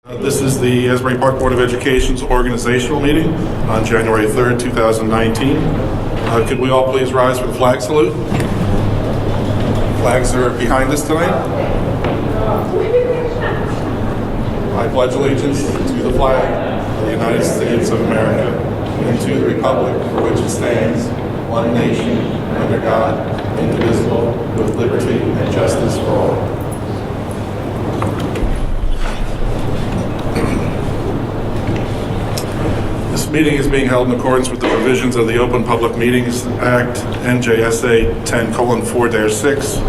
This is the Asbury Park Board of Education's organizational meeting on January 3rd, 2019. Could we all please rise for the flag salute? Flags are behind us tonight. I pledge allegiance to the flag of the United States of America and to the republic for which it stands, one nation, under God, indivisible, with liberty and justice for all. This meeting is being held in accordance with the provisions of the Open Public Meetings Act, NJSA 10:4-6,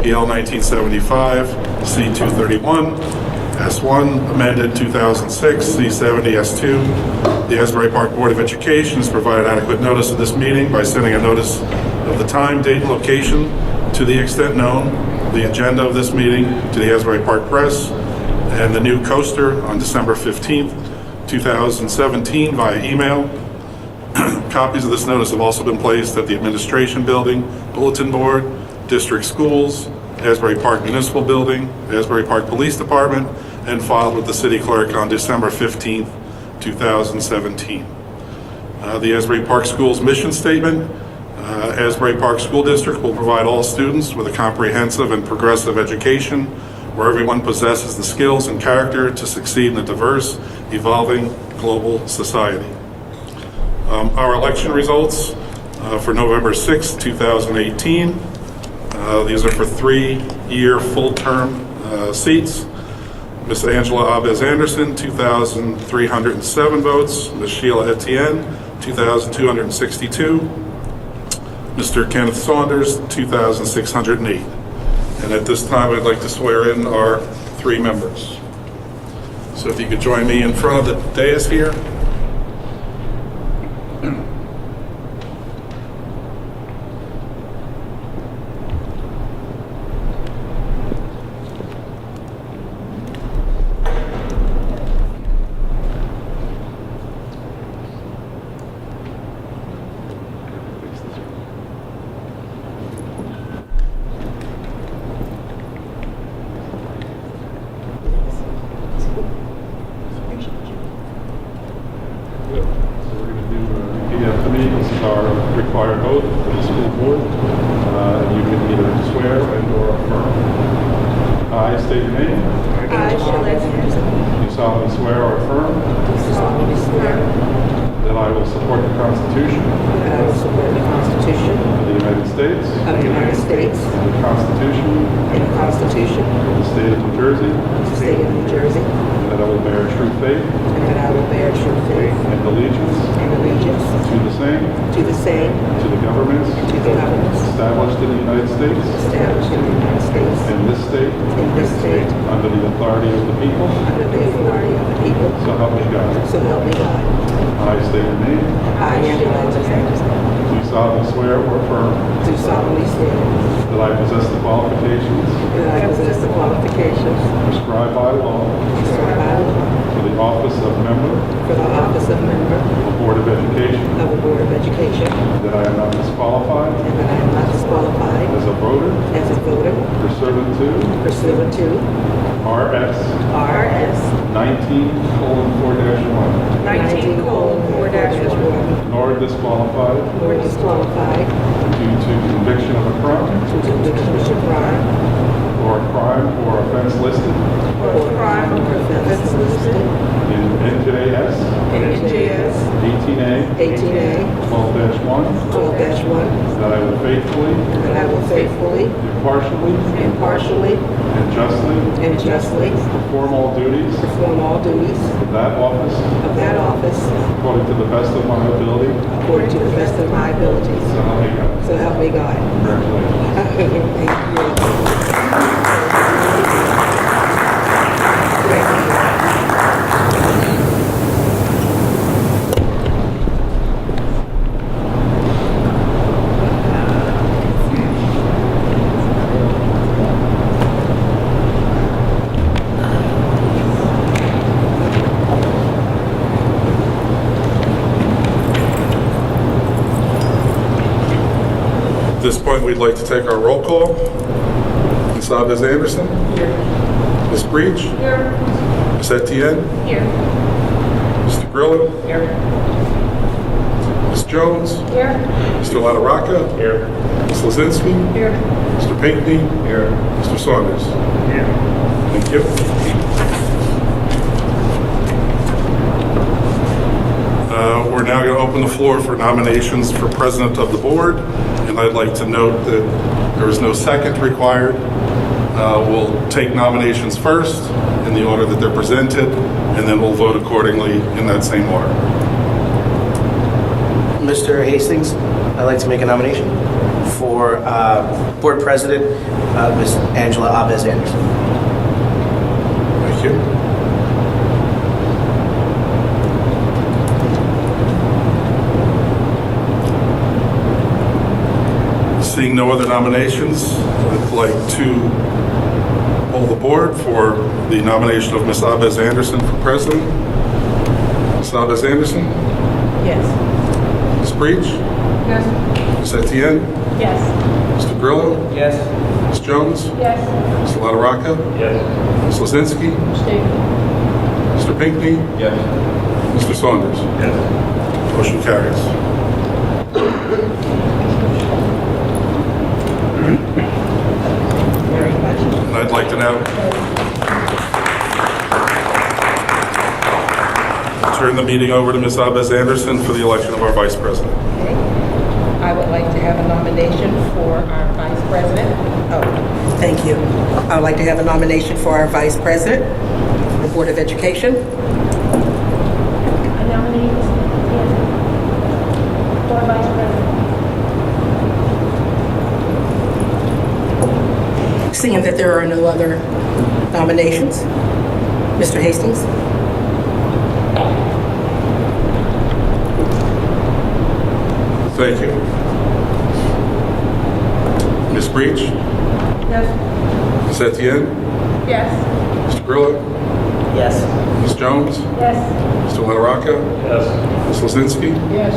PL 1975, C231, S1, amended 2006, C70, S2. The Asbury Park Board of Education has provided adequate notice of this meeting by sending a notice of the time, date, and location to the extent known, the agenda of this meeting to the Asbury Park Press, and the new coaster on December 15th, 2017 via email. Copies of this notice have also been placed at the Administration Building, Bulletin Board, District Schools, Asbury Park Municipal Building, Asbury Park Police Department, and filed with the City Clerk on December 15th, 2017. The Asbury Park Schools mission statement. Asbury Park School District will provide all students with a comprehensive and progressive education where everyone possesses the skills and character to succeed in a diverse, evolving global society. Our election results for November 6, 2018. These are for 3-year full-term seats. Ms. Angela Abez Anderson, 2,307 votes. Ms. Sheila Etienne, 2,262. Mr. Kenneth Saunders, 2,608. And at this time, I'd like to swear in our 3 members. So if you could join me in front of the dais here. This is our required oath for the school board. You can either swear and or affirm. I state your name. I, Sheila Etienne. You solemnly swear or affirm solemnly swear that I will support the Constitution that I will support the Constitution of the United States of the United States and the Constitution and the Constitution of the State of New Jersey, of the State of New Jersey, that I will bear true faith and that I will bear true faith and allegiance and allegiance to the same, to the same, to the governments to the governments established in the United States established in the United States and this state in this state under the authority of the people, under the authority of the people. so help me God. So help me God. I state your name. I, Sheila Etienne, Do you solemnly swear or affirm do solemnly swear that I possess the qualifications that I possess the qualifications prescribed by law prescribed by law for the office of member for the office of member of the Board of Education, of the Board of Education, that I am not disqualified and that I am not disqualified as a voter as a voter pursuant to pursuant to RS RS 19:4-1, 19:4-1, nor disqualified or disqualified due to conviction of a crime due to conviction of crime or a crime or offense listed or crime or offense listed in NJS NJS 18A 12-1, 12-1, that I will faithfully, that I will faithfully, impartially, and justly perform all duties perform all duties of that office of that office according to the best of my ability. according to the best of my abilities. So help me God. So help me God. Congratulations. At this point, we'd like to take our roll call. Ms. Abez Anderson? Here. Ms. Breach? Here. Ms. Etienne? Here. Mr. Grillo? Here. Ms. Jones? Here. Mr. LaRocca? Here. Ms. Lazinski? Here. Mr. Pinckney? Here. Mr. Saunders? Here. Thank you. We're now going to open the floor for nominations for President of the Board, and I'd like to note that there is no second required. We'll take nominations first in the order that they're presented, and then we'll vote accordingly in that same order. Mr. Hastings, I'd like to make a nomination for Board President, Ms. Angela Abez Anderson. Thank you. Seeing no other nominations, I'd like to poll the board for the nomination of Ms. Abez Anderson for president. Ms. Abez Anderson? Yes. Ms. Breach? Yes. Ms. Etienne? Yes. Mr. Grillo? Yes. Ms. Jones? Yes. Mr. LaRocca? Yes. Ms. Lazinski? Stay. Mr. Pinckney? Yes. Mr. Saunders? Yes. Motion carries. Very much. And I'd like to now turn the meeting over to Ms. Abez Anderson for the election of our vice president. Okay. I would like to have a nomination for our vice president. Oh, thank you. I would like to have a nomination for our vice president, the Board of Education. I nominate Ms. Etienne for Vice President. Seeing that there are no other nominations, Mr. Hastings? Thank you. Ms. Breach? Yes. Ms. Etienne? Yes. Mr. Grillo? Yes. Ms. Jones? Yes. Mr. LaRocca? Yes. Ms. Lazinski? Yes.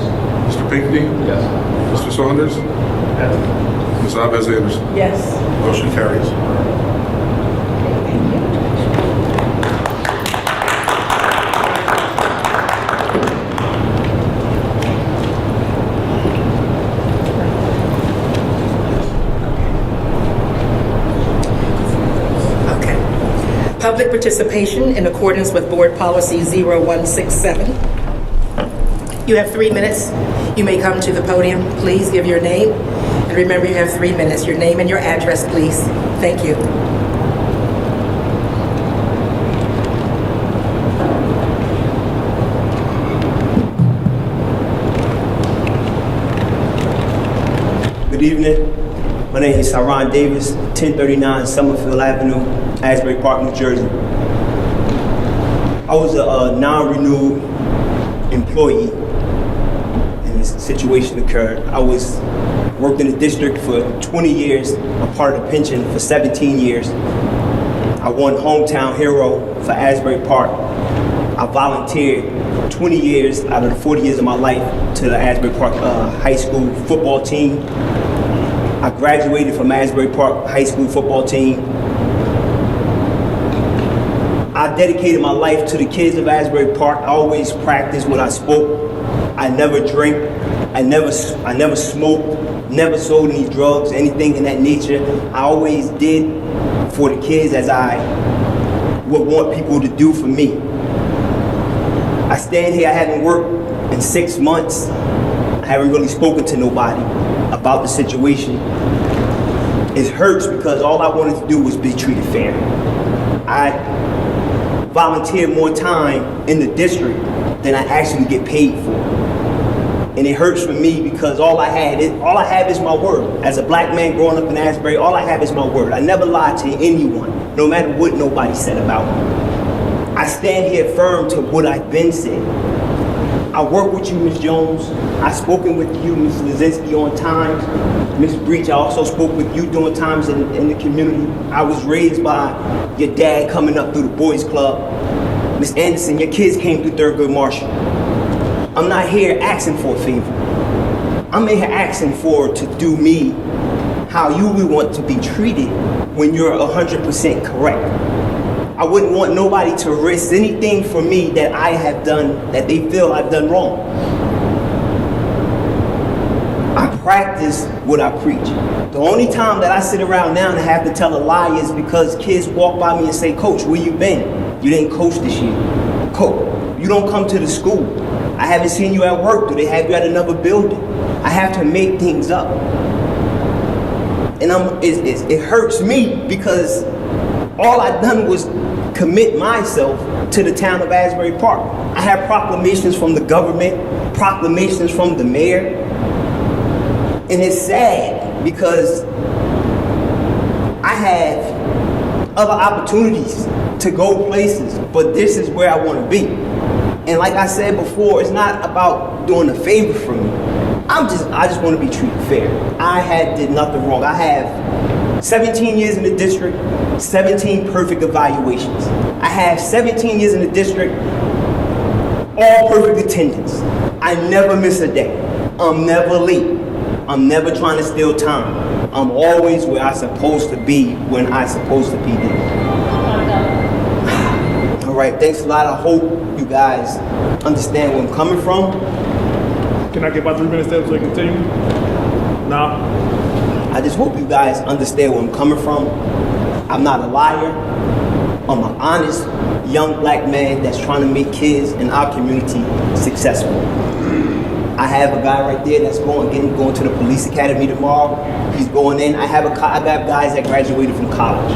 Mr. Pinckney? Yes. Mr. Saunders? Yes. Ms. Abez Anderson? Yes. Motion carries. Thank you. Okay. Public participation in accordance with Board Policy 0167. You have 3 minutes. You may come to the podium. Please give your name. And remember, you have 3 minutes. Your name and your address, please. Thank you. Good evening. My name is Saron Davis, 1039 Summerfield Avenue, Asbury Park, New Jersey. I was a non-renewed employee and this situation occurred. I worked in the district for 20 years, a part of the pension for 17 years. I won Hometown Hero for Asbury Park. I volunteered 20 years out of the 40 years of my life to the Asbury Park High School football team. I graduated from Asbury Park High School football team. I dedicated my life to the kids of Asbury Park. I always practiced when I spoke. I never drank. I never smoked. Never sold any drugs, anything in that nature. I always did for the kids as I would want people to do for me. I stand here, I haven't worked in 6 months. I haven't really spoken to nobody about the situation. It hurts because all I wanted to do was be treated fair. I volunteered more time in the district than I actually get paid for. And it hurts for me because all I have is my word. As a black man growing up in Asbury, all I have is my word. I never lied to anyone, no matter what nobody said about me. I stand here firm to what I've been said. I work with you, Ms. Jones. I've spoken with you, Ms. Lazinski, on times. Ms. Breach, I also spoke with you during times in the community. I was raised by your dad coming up through the boys club. Ms. Anderson, your kids came through Thurgood Marshall. I'm not here asking for a favor. I'm here asking to do me how you would want to be treated when you're 100% correct. I wouldn't want nobody to risk anything for me that I have done, that they feel I've done wrong. I practice what I preach. The only time that I sit around now and have to tell a lie is because kids walk by me and say, Coach, where you been? You didn't coach this year. Coach, you don't come to the school. I haven't seen you at work. Do they have you at another building? I have to make things up. And it hurts me because all I've done was commit myself to the town of Asbury Park. I have proclamations from the government, proclamations from the mayor. And it's sad because I have other opportunities to go places, but this is where I want to be. And like I said before, it's not about doing a favor for me. I just want to be treated fair. I did nothing wrong. I have 17 years in the district, 17 perfect evaluations. I have 17 years in the district, all perfect attendance. I never miss a day. I'm never late. I'm never trying to steal time. I'm always where I'm supposed to be when I'm supposed to be there. All right, thanks a lot. I hope you guys understand where I'm coming from. Can I get about 3 minutes there so I can continue? No. I just hope you guys understand where I'm coming from. I'm not a liar. I'm an honest young black man that's trying to make kids in our community successful. I have a guy right there that's going to the police academy tomorrow. He's going in. I got guys that graduated from college.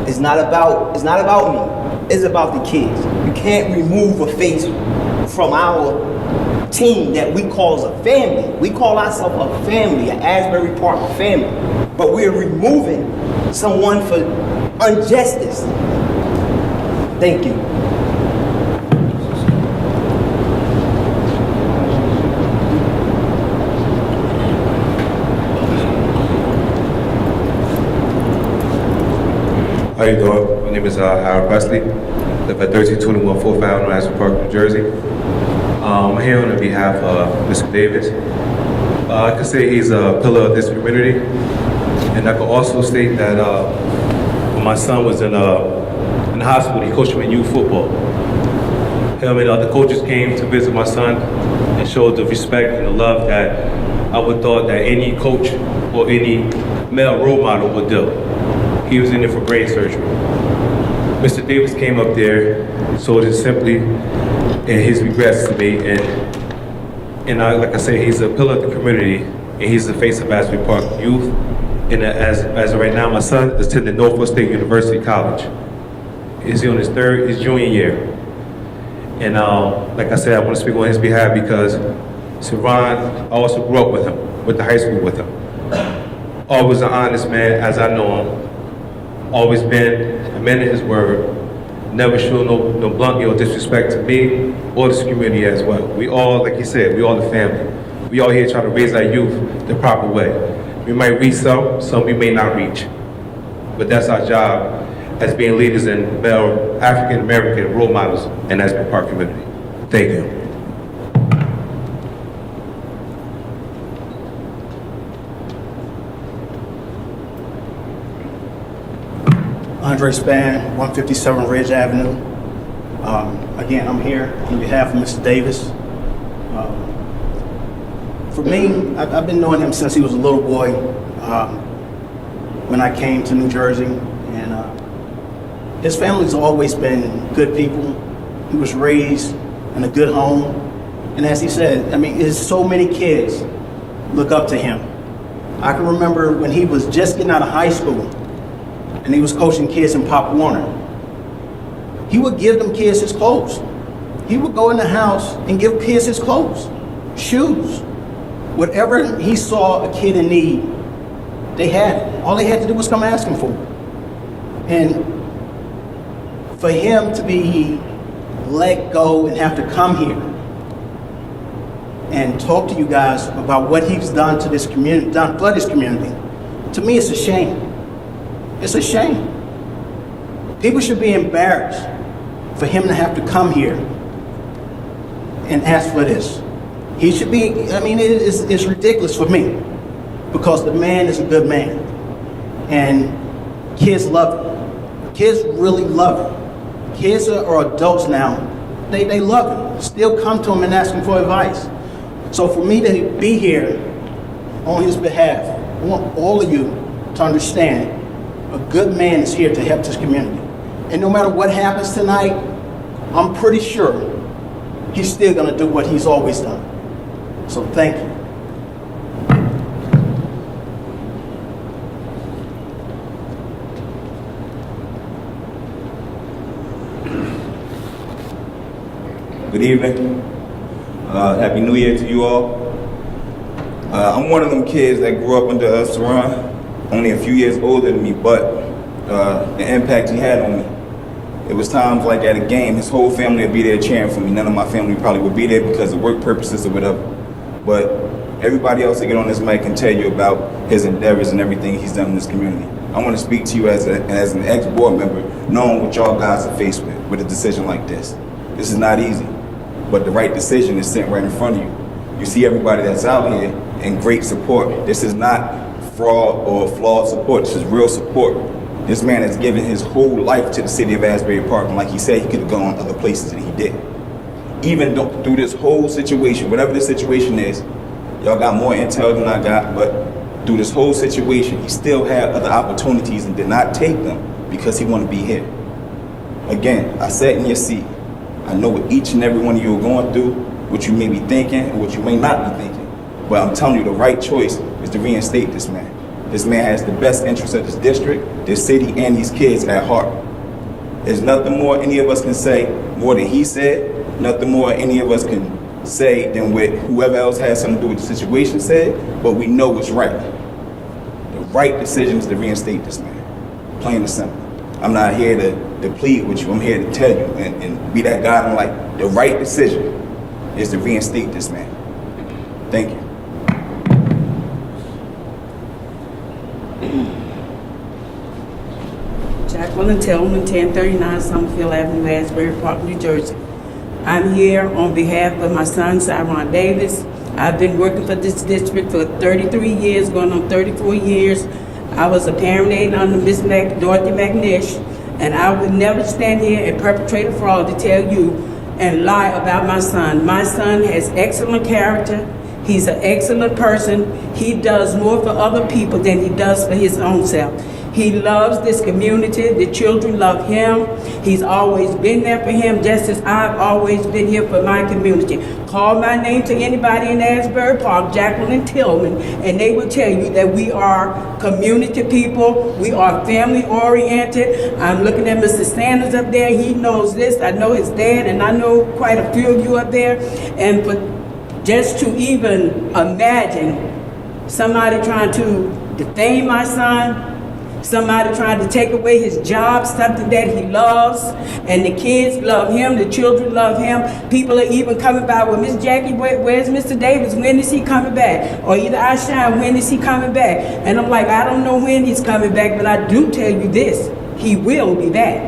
It's not about me. It's about the kids. You can't remove a face from our team that we call a family. We call ourselves a family, an Asbury Park family. But we're removing someone for injustice. Thank you. How you doing? My name is Howard Presley. Live at 1321 4th Avenue, Asbury Park, New Jersey. I'm here on behalf of Mr. Davis. I could say he's a pillar of this community, and I could also state that when my son was in the hospital, he coached him in youth football. Him and other coaches came to visit my son and showed the respect and the love that I would thought that any coach or any male role model would do. He was in there for brain surgery. Mr. Davis came up there, showed it simply, and his regrets to me. And like I said, he's a pillar of the community, and he's the face of Asbury Park youth. And as of right now, my son is attending Norfolk State University College. He's on his junior year. And like I said, I want to speak on his behalf because Saran, I also grew up with him, went to high school with him. Always an honest man, as I know him. Always been a man of his word, never show no bluntly or disrespect to me or this community as well. We all, like he said, we all the family. We all here trying to raise our youth the proper way. We might reach some we may not reach. But that's our job as being leaders and male African American role models in the Asbury Park community. Thank you. Andre Spann, 157 Ridge Avenue. Again, I'm here on behalf of Mr. Davis. For me, I've been knowing him since he was a little boy when I came to New Jersey. And his family's always been good people. He was raised in a good home. And as he said, I mean, there's so many kids look up to him. I can remember when he was just getting out of high school, and he was coaching kids in Pop Warner. He would give them kids his clothes. He would go in the house and give kids his clothes, shoes. Whatever he saw a kid in need, they had it. All they had to do was come ask him for it. And for him to be let go and have to come here and talk to you guys about what he's done to this community, done for this community, to me it's a shame. It's a shame. People should be embarrassed for him to have to come here and ask for this. He should be, I mean, it's ridiculous for me because the man is a good man and kids love him. Kids really love him. Kids are adults now. They love him. Still come to him and ask him for advice. So for me to be here on his behalf, I want all of you to understand a good man is here to help this community. And no matter what happens tonight, I'm pretty sure he's still gonna do what he's always done. So thank you. Good evening. Happy New Year to you all. I'm one of them kids that grew up under Saran, only a few years older than me, but the impact he had on me. It was times like at a game, his whole family would be there cheering for me. None of my family probably would be there because of work purposes or whatever. But everybody else that get on this mic can tell you about his endeavors and everything he's done in this community. I want to speak to you as an ex-board member, knowing what y'all guys are faced with a decision like this. This is not easy. But the right decision is sitting right in front of you. You see everybody that's out here in great support. This is not fraud or flawed support. This is real support. This man has given his whole life to the city of Asbury Park, and like he said, he could have gone other places, and he did. Even through this whole situation, whatever the situation is, y'all got more intel than I got, but through this whole situation, he still had other opportunities and did not take them because he wanted to be here. Again, I sat in your seat. I know what each and every one of you are going through, what you may be thinking and what you may not be thinking. But I'm telling you, the right choice is to reinstate this man. This man has the best interests of this district, this city, and these kids at heart. There's nothing more any of us can say more than he said, nothing more any of us can say than what whoever else has something to do with the situation said, but we know what's right. The right decision is to reinstate this man, plain and simple. I'm not here to plead with you. I'm here to tell you and be that guy. I'm like, the right decision is to reinstate this man. Thank you. Jacqueline Tillman, 1039 Summerfield Avenue, Asbury Park, New Jersey. I'm here on behalf of my son, Cyron Davis. I've been working for this district for 33 years, going on 34 years. I was a parent aide under Miss Dorothy McNish, and I would never stand here and perpetrate a fraud to tell you and lie about my son. My son has excellent character. He's an excellent person. He does more for other people than he does for his own self. He loves this community. The children love him. He's always been there for him, just as I've always been here for my community. Call my name to anybody in Asbury Park, Jacqueline Tillman, and they will tell you that we are community people. We are family oriented. I'm looking at Mr. Sanders up there. He knows this. I know his dad, and I know quite a few of you up there. And for just to even imagine somebody trying to defame my son, somebody trying to take away his job, something that he loves, and the kids love him, the children love him. People are even coming by, well, Miss Jackie, where's Mr. Davis? When is he coming back? Or either I shine, when is he coming back? And I'm like, I don't know when he's coming back, but I do tell you this, he will be back.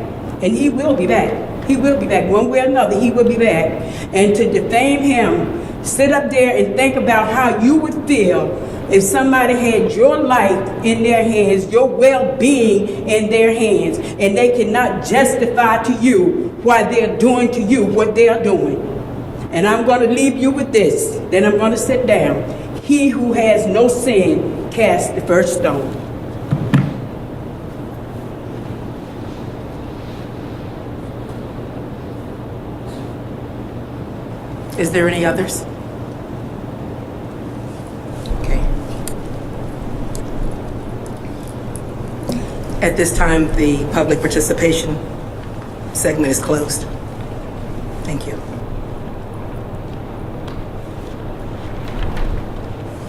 And he will be back. He will be back. One way or another, he will be back. And to defame him, sit up there and think about how you would feel if somebody had your life in their hands, your well-being in their hands, and they cannot justify to you why they're doing to you what they are doing. And I'm going to leave you with this, then I'm going to sit down. He who has no sin cast the first stone. Is there any others? At this time, the public participation segment is closed. Thank you.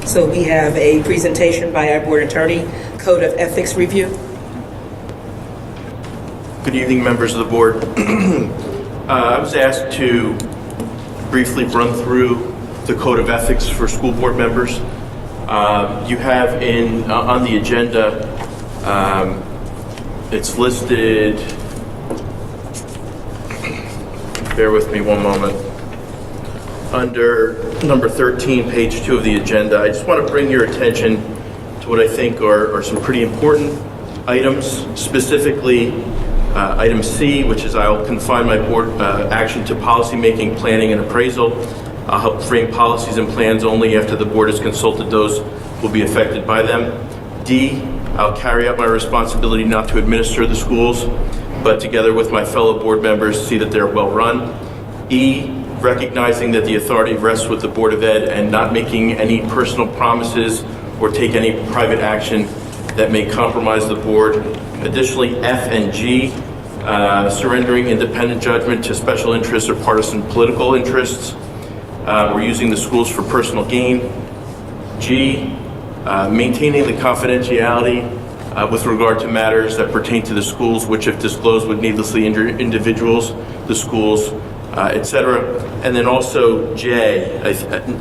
So we have a presentation by our board attorney, Code of Ethics Review. Good evening, members of the board. I was asked to briefly run through the Code of Ethics for school board members. You have on the agenda, it's listed, bear with me one moment, under number 13, page 2 of the agenda. I just want to bring your attention to what I think are some pretty important items, specifically Item C, which is I'll confine my board action to policymaking, planning, and appraisal. I'll help frame policies and plans only after the board has consulted those who will be affected by them. D, I'll carry out my responsibility not to administer the schools, but together with my fellow board members, see that they're well run. E, recognizing that the authority rests with the Board of Ed and not making any personal promises or take any private action that may compromise the board. Additionally, F and G, surrendering independent judgment to special interests or partisan political interests, or using the schools for personal gain. G, maintaining the confidentiality with regard to matters that pertain to the schools, which if disclosed would needlessly injure individuals, the schools, etc. And then also J,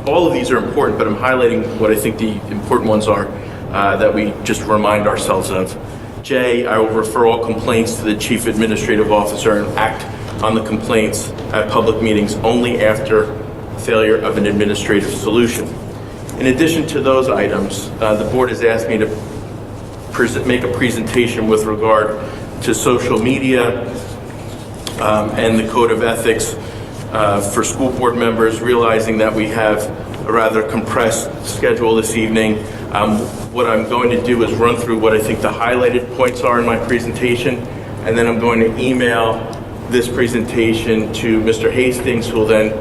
all of these are important, but I'm highlighting what I think the important ones are that we just remind ourselves of. J, I will refer all complaints to the Chief Administrative Officer and act on the complaints at public meetings only after failure of an administrative solution. In addition to those items, the board has asked me to make a presentation with regard to social media and the code of ethics for school board members, realizing that we have a rather compressed schedule this evening. What I'm going to do is run through what I think the highlighted points are in my presentation, and then I'm going to email this presentation to Mr. Hastings, who will then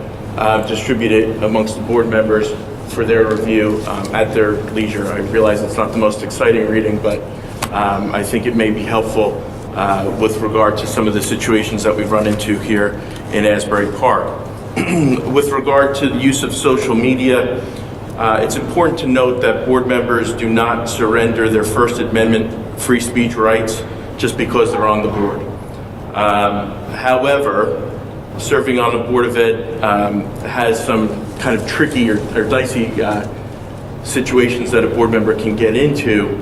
distribute it amongst the board members for their review at their leisure. I realize it's not the most exciting reading, but I think it may be helpful with regard to some of the situations that we've run into here in Asbury Park. With regard to the use of social media, it's important to note that board members do not surrender their First Amendment free speech rights just because they're on the board. However, serving on the Board of Ed has some kind of tricky or dicey situations that a board member can get into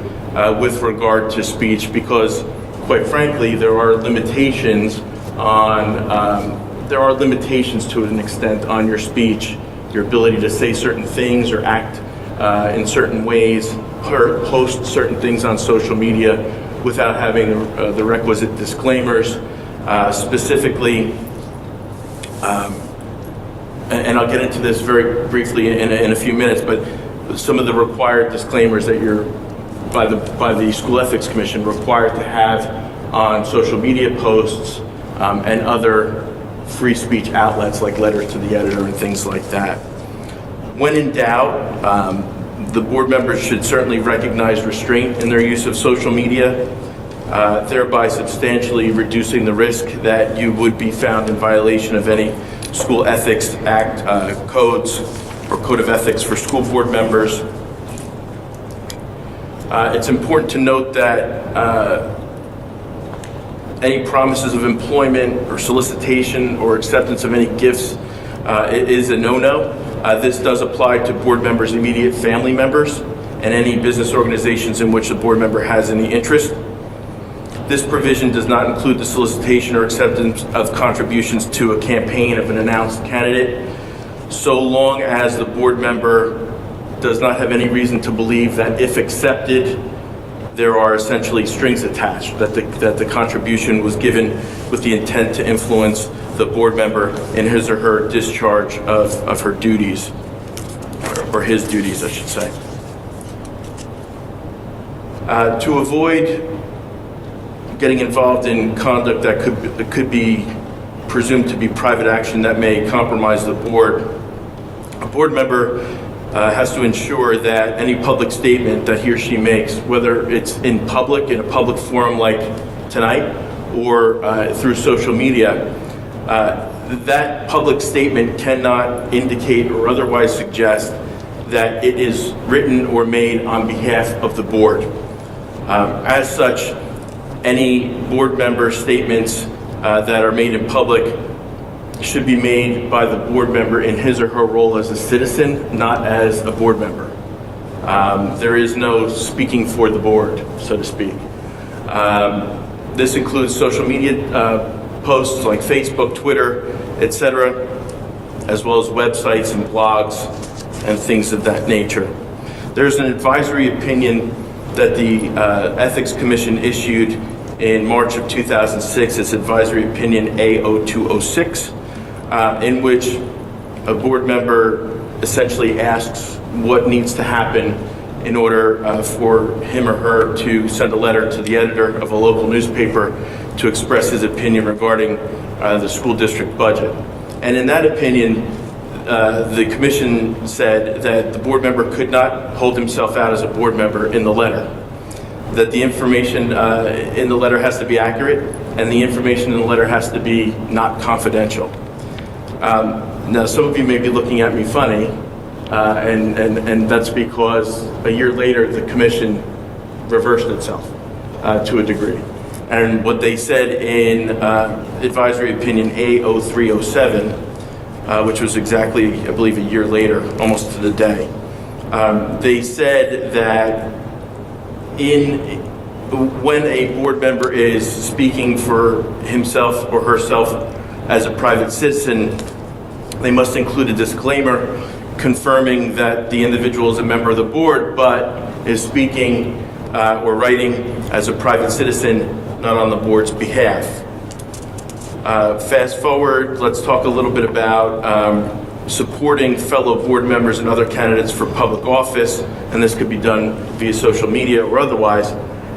with regard to speech, because quite frankly there are limitations to an extent on your speech, your ability to say certain things or act in certain ways, or post certain things on social media without having the requisite disclaimers. Specifically, and I'll get into this very briefly in a few minutes, but some of the required disclaimers that you're, by the School Ethics Commission, required to have on social media posts and other free speech outlets like letters to the editor and things like that. When in doubt, the board members should certainly recognize restraint in their use of social media, thereby substantially reducing the risk that you would be found in violation of any School Ethics Act codes or code of ethics for school board members. It's important to note that any promises of employment or solicitation or acceptance of any gifts is a no-no. This does apply to board members' immediate family members and any business organizations in which the board member has any interest. This provision does not include the solicitation or acceptance of contributions to a campaign of an announced candidate, so long as the board member does not have any reason to believe that if accepted, there are essentially strings attached, that the contribution was given with the intent to influence the board member in his or her discharge of her duties, or his duties, I should say. To avoid getting involved in conduct that could be presumed to be private action that may compromise the board, a board member has to ensure that any public statement that he or she makes, whether it's in a public forum like tonight, or through social media, that public statement cannot indicate or otherwise suggest that it is written or made on behalf of the board. As such, any board member statements that are made in public should be made by the board member in his or her role as a citizen, not as a board member. There is no speaking for the board, so to speak. This includes social media posts like Facebook, Twitter, etc., as well as websites and blogs and things of that nature. There's an advisory opinion that the Ethics Commission issued in March of 2006, it's advisory opinion A0206, in which a board member essentially asks what needs to happen in order for him or her to send a letter to the editor of a local newspaper to express his opinion regarding the school district budget. And in that opinion, the commission said that the board member could not hold himself out as a board member in the letter, that the information in the letter has to be accurate, and the information in the letter has to be not confidential. Now, some of you may be looking at me funny, and that's because a year later the commission reversed itself to a degree. And what they said in advisory opinion A0307, which was exactly, I believe, a year later, almost to the day, they said that when a board member is speaking for himself or herself as a private citizen, they must include a disclaimer confirming that the individual is a member of the board, but is speaking or writing as a private citizen, not on the board's behalf. Fast forward, let's talk a little bit about supporting fellow board members and other candidates for public office, and this could be done via social media or otherwise.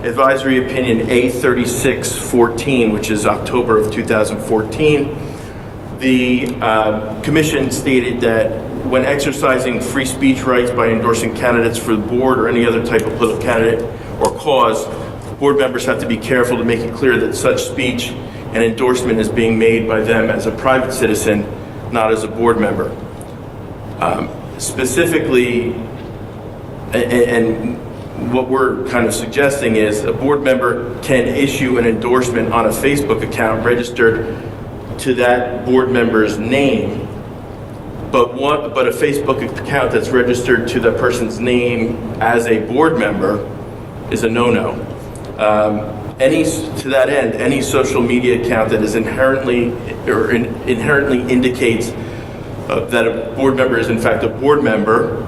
Advisory opinion A3614, which is October of 2014, the commission stated that when exercising free speech rights by endorsing candidates for the board or any other type of political candidate or cause, board members have to be careful to make it clear that such speech and endorsement is being made by them as a private citizen, not as a board member. Specifically, and what we're kind of suggesting is a board member can issue an endorsement on a Facebook account registered to that board member's name, but a Facebook account that's registered to that person's name as a board member is a no-no. To that end, any social media account that is inherently indicates that a board member is in fact a board member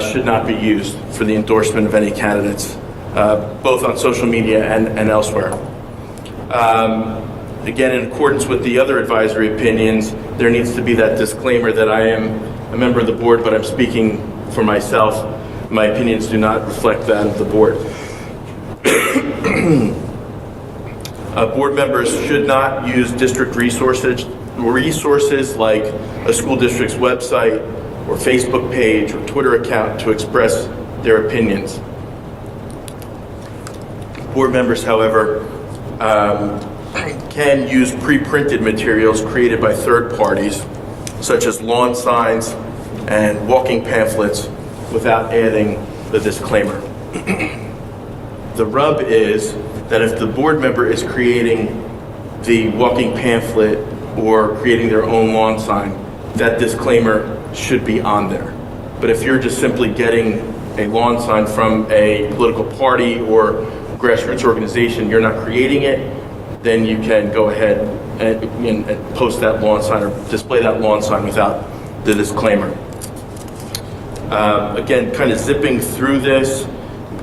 should not be used for the endorsement of any candidates, both on social media and elsewhere. Again, in accordance with the other advisory opinions, there needs to be that disclaimer that I am a member of the board, but I'm speaking for myself. My opinions do not reflect that of the board. Board members should not use district resources like a school district's website or Facebook page or Twitter account to express their opinions. Board members, however, can use pre-printed materials created by third parties, such as lawn signs and walking pamphlets, without adding the disclaimer. The rub is that if the board member is creating the walking pamphlet or creating their own lawn sign, that disclaimer should be on there. But if you're just simply getting a lawn sign from a political party or grassroots organization, you're not creating it, then you can go ahead and post that lawn sign or display that lawn sign without the disclaimer. Again, kind of zipping through this,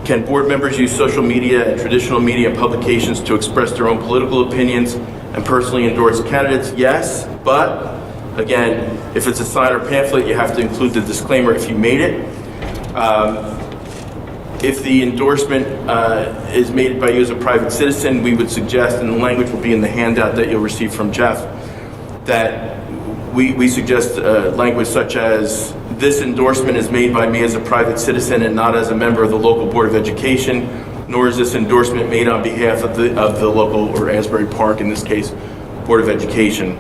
can board members use social media and traditional media publications to express their own political opinions and personally endorse candidates? Yes, but again, if it's a sign or pamphlet, you have to include the disclaimer if you made it. If the endorsement is made by you as a private citizen, we would suggest, and the language will be in the handout that you'll receive from Jeff, that we suggest language such as, this endorsement is made by me as a private citizen and not as a member of the local Board of Education, nor is this endorsement made on behalf of the local, or Asbury Park in this case, Board of Education.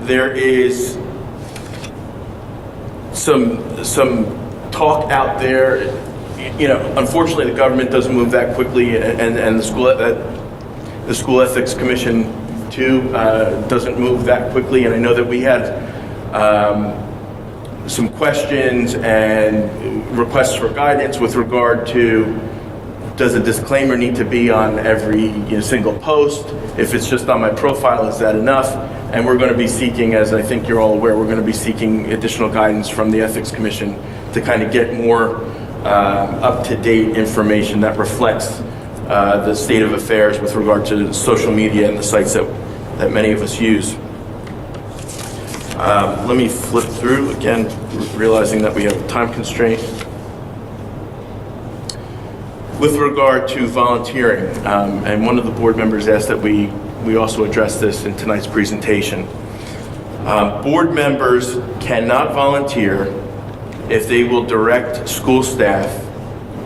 There is some talk out there, unfortunately the government doesn't move that quickly, and the School Ethics Commission too doesn't move that quickly, and I know that we had some questions and requests for guidance with regard to, does a disclaimer need to be on every single post? If it's just on my profile, is that enough? And we're going to be seeking, as I think you're all aware, we're going to be seeking additional guidance from the Ethics Commission to kind of get more up-to-date information that reflects the state of affairs with regard to social media and the sites that many of us use. Let me flip through, again, realizing that we have a time constraint. With regard to volunteering, and one of the board members asked that we also address this in tonight's presentation. Board members cannot volunteer if they will direct school staff,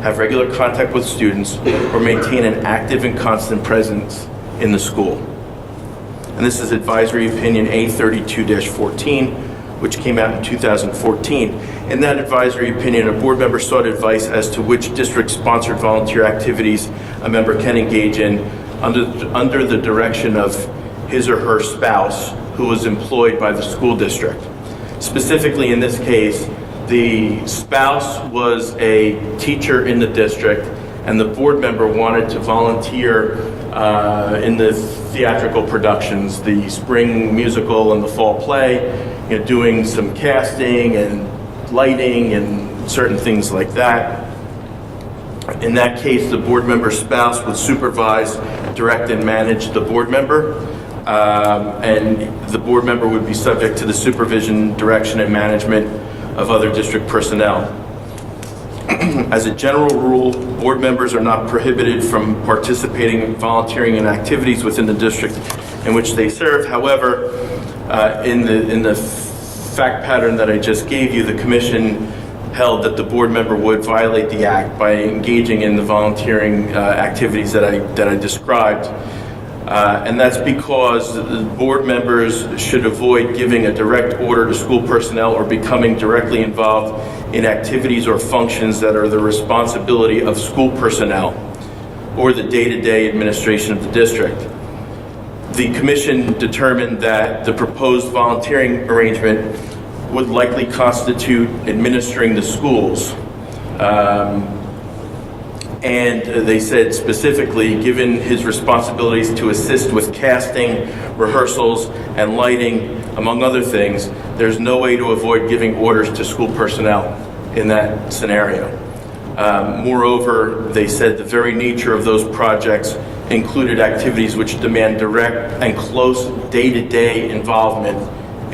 have regular contact with students, or maintain an active and constant presence in the school. And this is advisory opinion A32-14, which came out in 2014. In that advisory opinion, a board member sought advice as to which district-sponsored volunteer activities a member can engage in under the direction of his or her spouse who was employed by the school district. Specifically in this case, the spouse was a teacher in the district, and the board member wanted to volunteer in the theatrical productions, the spring musical and the fall play, doing some casting and lighting and certain things like that. In that case, the board member's spouse would supervise, direct, and manage the board member, and the board member would be subject to the supervision, direction, and management of other district personnel. As a general rule, board members are not prohibited from participating in volunteering in activities within the district in which they serve. However, in the fact pattern that I just gave you, the commission held that the board member would violate the act by engaging in the volunteering activities that I described. And that's because the board members should avoid giving a direct order to school personnel or becoming directly involved in activities or functions that are the responsibility of school personnel or the day-to-day administration of the district. The commission determined that the proposed volunteering arrangement would likely constitute administering the schools. And they said specifically, given his responsibilities to assist with casting, rehearsals, and lighting, among other things, there's no way to avoid giving orders to school personnel in that scenario. Moreover, they said the very nature of those projects included activities which demand direct and close day-to-day involvement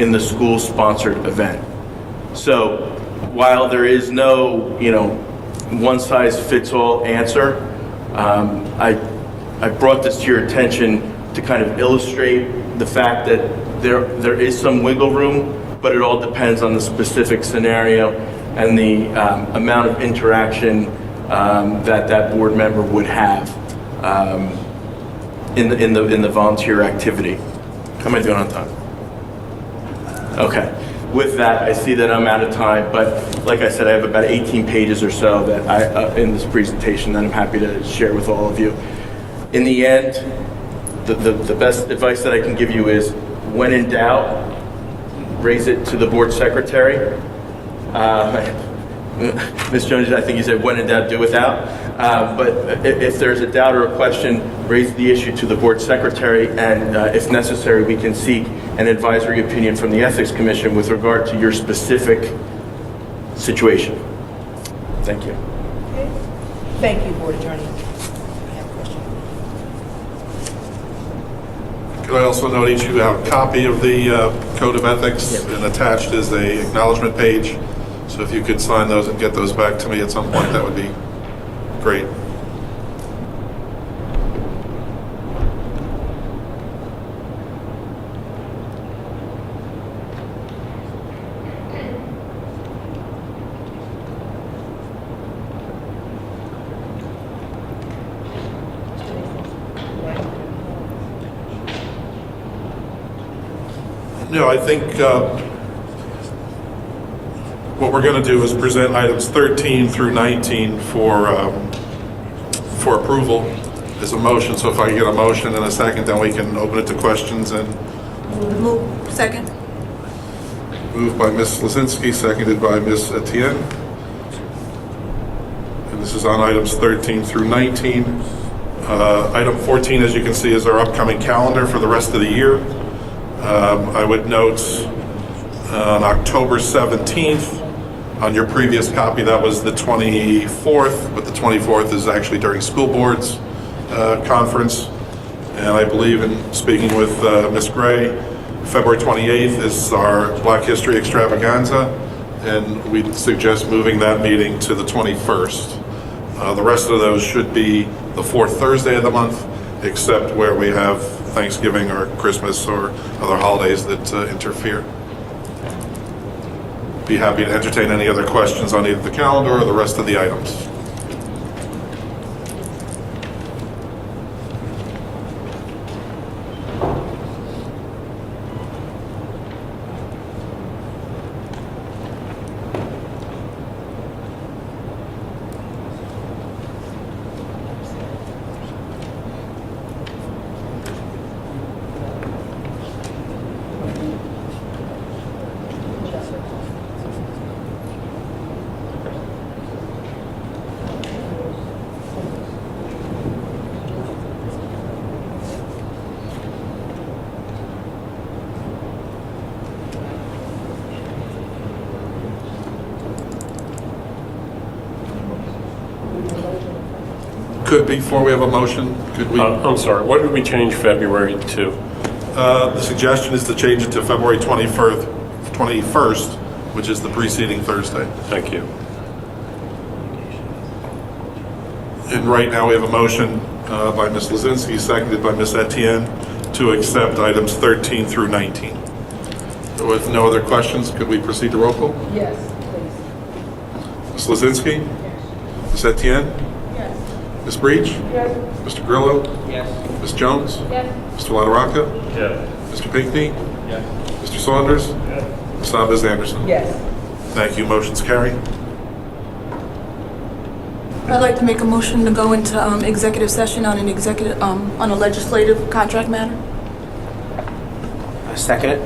in the school-sponsored event. So while there is no, one-size-fits-all answer, I brought this to your attention to kind of illustrate the fact that there is some wiggle room, but it all depends on the specific scenario and the amount of interaction that board member would have in the volunteer activity. How am I doing on time? Okay. With that, I see that I'm out of time, but like I said, I have about 18 pages or so that in this presentation that I'm happy to share with all of you. In the end, the best advice that I can give you is, when in doubt, raise it to the board secretary. Ms. Jones, I think you said when in doubt, do without. But if there's a doubt or a question, raise the issue to the board secretary, and if necessary, we can seek an advisory opinion from the Ethics Commission with regard to your specific situation. Thank you. Okay. Thank you, Board Attorney. I have a question. Could I also note each of you have a copy of the Code of Ethics, and attached is a acknowledgement page. So if you could sign those and get those back to me at some point, that would be great. No, I think what we're going to do is present items 13 through 19 for approval as a motion. So if I get a motion in a second, then we can open it to questions. And Move. Second. moved by Ms. Lasinski, seconded by Ms. Etienne. And this is on items 13 through 19. Item 14, as you can see, is our upcoming calendar for the rest of the year. I would note on October 17th, on your previous copy, that was the 24th, but the 24th is actually during school boards. conference. And I believe in speaking with Ms. Gray, February 28th is our Black History Extravaganza, and we suggest moving that meeting to the 21st. The rest of those should be the fourth Thursday of the month, except where we have Thanksgiving or Christmas or other holidays that interfere. Be happy to entertain any other questions on either the calendar or the rest of the items. Before we have a motion, could we? I'm sorry, what did we change February to? The suggestion is to change it to February 21st, which is the preceding Thursday. Thank you. And right now we have a motion by Ms. Lozinski, seconded by Ms. Etienne, to accept items 13 through 19. With no other questions, could we proceed to roll call? Yes, Ms. please. Lozinski? Ms. Etienne? Ms. Breach? Yes. Mr. Grillo? Yes. Ms. Jones? Yes. Mr. LaRocca? Yes. Mr. Pinckney? Yes. Mr. Saunders? Yes. Ms. Alves Anderson? Yes. Thank you. Motion's carried. I'd like to make a motion to go into executive session on an on a legislative contract matter. I second it.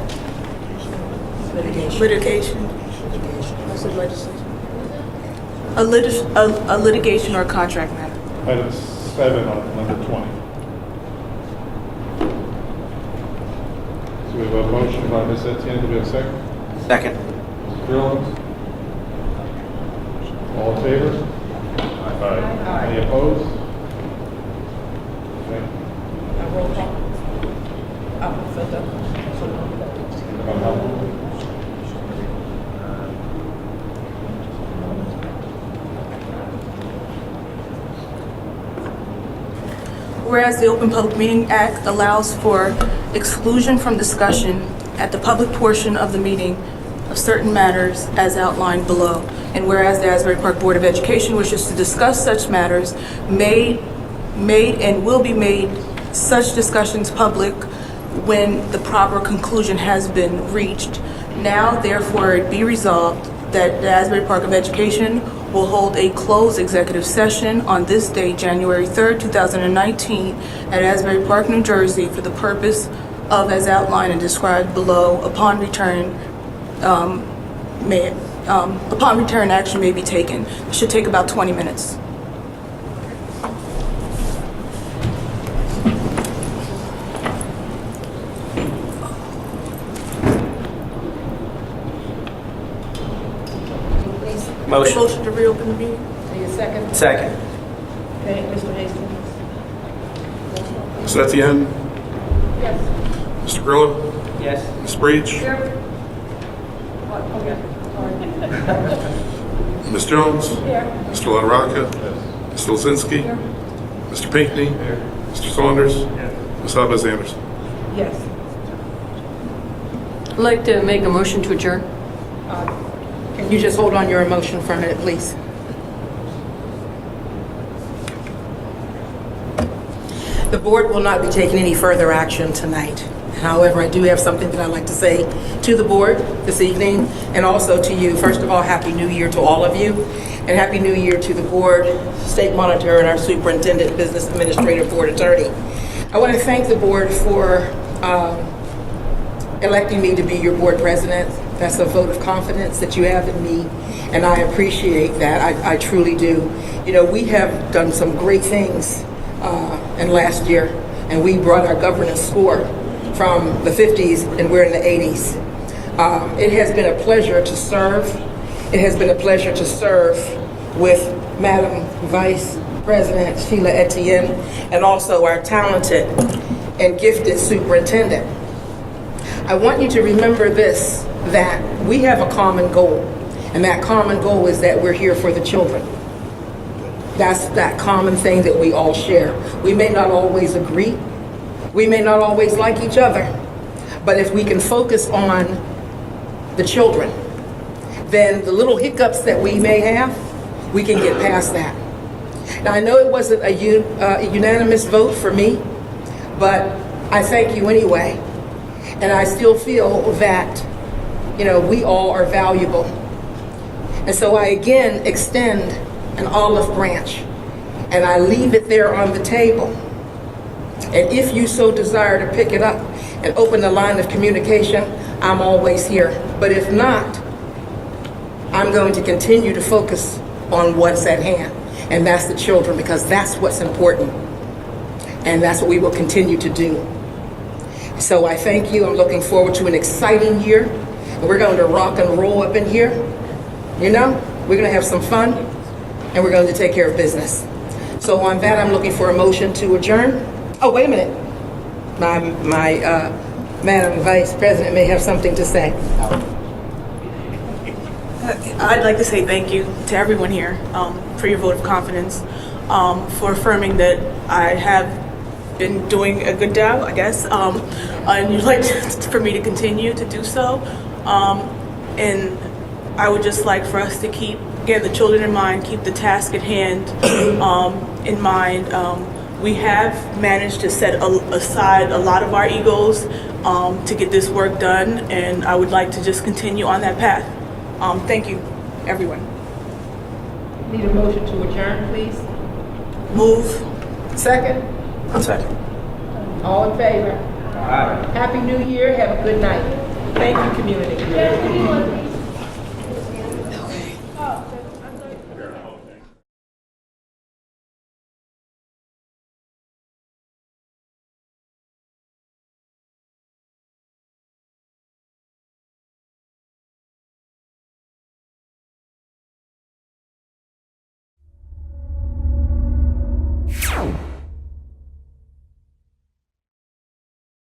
Litigation. I said legislation. A litigation or a contract matter. Item 7 on number 20. So we have a motion by Ms. Etienne. Do we have a second? Second. Mr. Grillo? All in favor? Aye. Any opposed? Okay. Roll call. Whereas the Open Public Meeting Act allows for exclusion from discussion at the public portion of the meeting of certain matters as outlined below. And whereas the Asbury Park Board of Education wishes to discuss such matters, made and will be made such discussions public when the proper conclusion has been reached. Now, therefore, it be resolved that the Asbury Park of Education will hold a closed executive session on this day, January 3rd, 2019, at Asbury Park, New Jersey, for the purpose of, as outlined and described below. Upon return, action may be taken. It should take about 20 minutes. Motion. Motion to reopen the meeting. Take a second. Second. Okay, Mr. Hastings. Ms. Etienne? Yes. Mr. Grillo? Yes. Ms. Breach? Here. Ms. Jones? Here. Mr. LaRocca? Ms. Lozinski? Mr. Pinckney? Mr. Saunders? Ms. Alves Anderson? Yes. I'd like to make a motion to adjourn. Can you just hold on your emotion for a minute, please? The board will not be taking any further action tonight. However, I do have something that I'd like to say to the board this evening, and also to you. First of all, Happy New Year to all of you, and Happy New Year to the board, state monitor, and our superintendent, business administrator, board attorney. I want to thank the board for electing me to be your board president. That's a vote of confidence that you have in me, and I appreciate that. I truly do. You know, we have done some great things in last year, and we brought our governance score from the 50s, and we're in the 80s. It has been a pleasure to serve. It has been a pleasure to serve with Madam Vice President Sheila Etienne, and also our talented and gifted superintendent. I want you to remember this, that we have a common goal, and that common goal is that we're here for the children. That's that common thing that we all share. We may not always agree, we may not always like each other, but if we can focus on the children, then the little hiccups that we may have, we can get past that. Now, I know it wasn't a unanimous vote for me, but I thank you anyway. And I still feel that, we all are valuable. And so I again extend an olive branch, and I leave it there on the table. And if you so desire to pick it up and open the line of communication, I'm always here. But if not, I'm going to continue to focus on what's at hand, and that's the children, because that's what's important. And that's what we will continue to do. So I thank you. I'm looking forward to an exciting year. And we're going to rock and roll up in here. We're going to have some fun, and we're going to take care of business. So on that, I'm looking for a motion to adjourn. Oh, wait a minute. My Madam Vice President may have something to say. I'd like to say thank you to everyone here for your vote of confidence, for affirming that I have been doing a good job, I guess, and you'd like for me to continue to do so. And I would just like for us to keep, again, the children in mind, keep the task at hand in mind. We have managed to set aside a lot of our egos to get this work done, and I would like to just continue on that path. Thank you, everyone. Need a motion to adjourn, please? Move. Second? Second. All in favor? Aye. Happy New Year. Have a good night. Thank you, community.